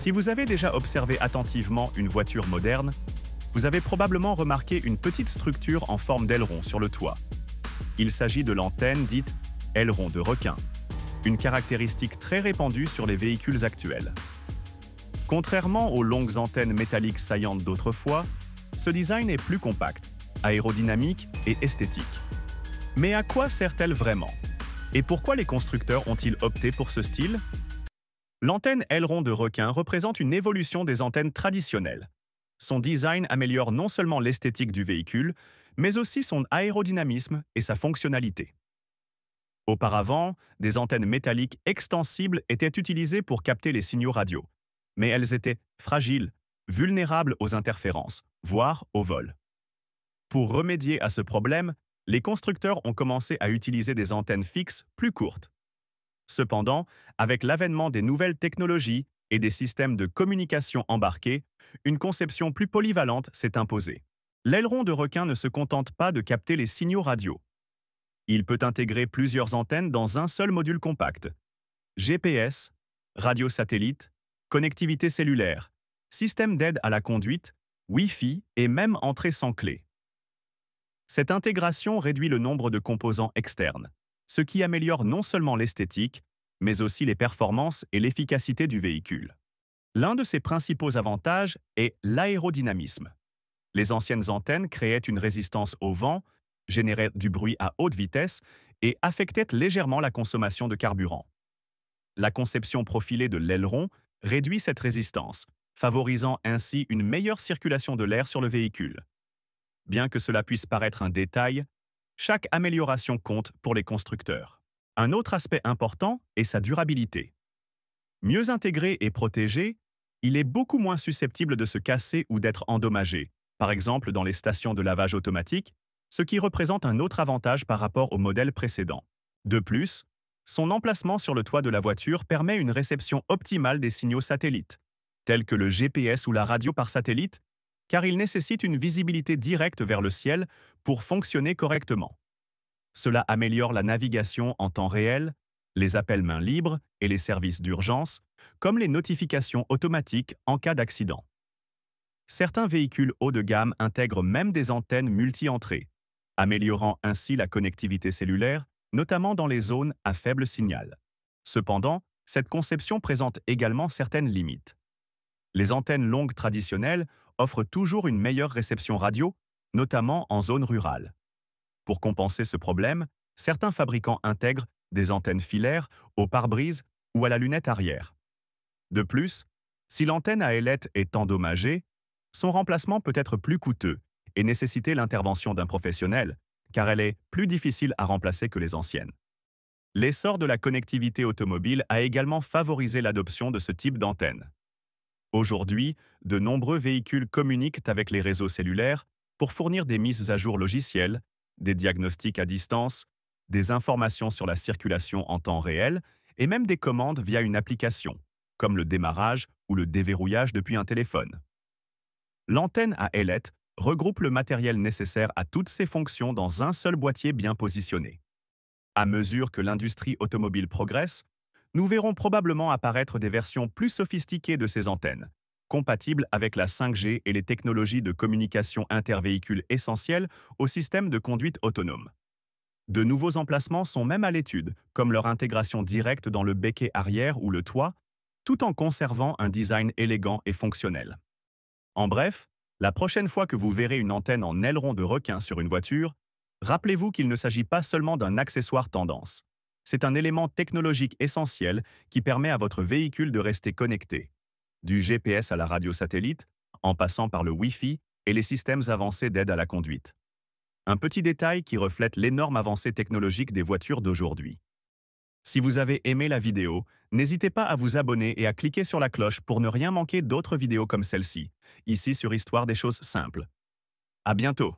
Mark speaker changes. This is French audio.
Speaker 1: Si vous avez déjà observé attentivement une voiture moderne, vous avez probablement remarqué une petite structure en forme d'aileron sur le toit. Il s'agit de l'antenne dite aileron de requin, une caractéristique très répandue sur les véhicules actuels. Contrairement aux longues antennes métalliques saillantes d'autrefois, ce design est plus compact, aérodynamique et esthétique. Mais à quoi sert-elle vraiment? Et pourquoi les constructeurs ont-ils opté pour ce style? L'antenne aileron de requin représente une évolution des antennes traditionnelles. Son design améliore non seulement l'esthétique du véhicule, mais aussi son aérodynamisme et sa fonctionnalité. Auparavant, des antennes métalliques extensibles étaient utilisées pour capter les signaux radio, mais elles étaient fragiles, vulnérables aux interférences, voire au vol. Pour remédier à ce problème, les constructeurs ont commencé à utiliser des antennes fixes plus courtes. Cependant, avec l'avènement des nouvelles technologies et des systèmes de communication embarqués, une conception plus polyvalente s'est imposée. L'aileron de requin ne se contente pas de capter les signaux radio. Il peut intégrer plusieurs antennes dans un seul module compact. GPS, radio satellite, connectivité cellulaire, système d'aide à la conduite, Wi-Fi et même entrée sans clé. Cette intégration réduit le nombre de composants externes, ce qui améliore non seulement l'esthétique, mais aussi les performances et l'efficacité du véhicule. L'un de ses principaux avantages est l'aérodynamisme. Les anciennes antennes créaient une résistance au vent, généraient du bruit à haute vitesse et affectaient légèrement la consommation de carburant. La conception profilée de l'aileron réduit cette résistance, favorisant ainsi une meilleure circulation de l'air sur le véhicule. Bien que cela puisse paraître un détail, chaque amélioration compte pour les constructeurs. Un autre aspect important est sa durabilité. Mieux intégré et protégé, il est beaucoup moins susceptible de se casser ou d'être endommagé, par exemple dans les stations de lavage automatique, ce qui représente un autre avantage par rapport au modèle précédent. De plus, son emplacement sur le toit de la voiture permet une réception optimale des signaux satellites, tels que le GPS ou la radio par satellite, car il nécessite une visibilité directe vers le ciel pour fonctionner correctement. Cela améliore la navigation en temps réel, les appels main libre et les services d'urgence, comme les notifications automatiques en cas d'accident. Certains véhicules haut de gamme intègrent même des antennes multi-entrées, améliorant ainsi la connectivité cellulaire, notamment dans les zones à faible signal. Cependant, cette conception présente également certaines limites. Les antennes longues traditionnelles offrent toujours une meilleure réception radio, notamment en zone rurale. Pour compenser ce problème, certains fabricants intègrent des antennes filaires au pare-brise ou à la lunette arrière. De plus, si l'antenne à ailette est endommagée, son remplacement peut être plus coûteux et nécessiter l'intervention d'un professionnel, car elle est plus difficile à remplacer que les anciennes. L'essor de la connectivité automobile a également favorisé l'adoption de ce type d'antenne. Aujourd'hui, de nombreux véhicules communiquent avec les réseaux cellulaires pour fournir des mises à jour logicielles, des diagnostics à distance, des informations sur la circulation en temps réel et même des commandes via une application, comme le démarrage ou le déverrouillage depuis un téléphone. L'antenne à ailette regroupe le matériel nécessaire à toutes ces fonctions dans un seul boîtier bien positionné. À mesure que l'industrie automobile progresse, nous verrons probablement apparaître des versions plus sophistiquées de ces antennes, compatibles avec la 5G et les technologies de communication intervéhicule essentielles au système de conduite autonome. De nouveaux emplacements sont même à l'étude, comme leur intégration directe dans le becquet arrière ou le toit, tout en conservant un design élégant et fonctionnel. En bref, la prochaine fois que vous verrez une antenne en aileron de requin sur une voiture, rappelez-vous qu'il ne s'agit pas seulement d'un accessoire tendance. C'est un élément technologique essentiel qui permet à votre véhicule de rester connecté. Du GPS à la radio satellite, en passant par le Wi-Fi et les systèmes avancés d'aide à la conduite. Un petit détail qui reflète l'énorme avancée technologique des voitures d'aujourd'hui. Si vous avez aimé la vidéo, n'hésitez pas à vous abonner et à cliquer sur la cloche pour ne rien manquer d'autres vidéos comme celle-ci, ici sur Histoire des choses simples. À bientôt!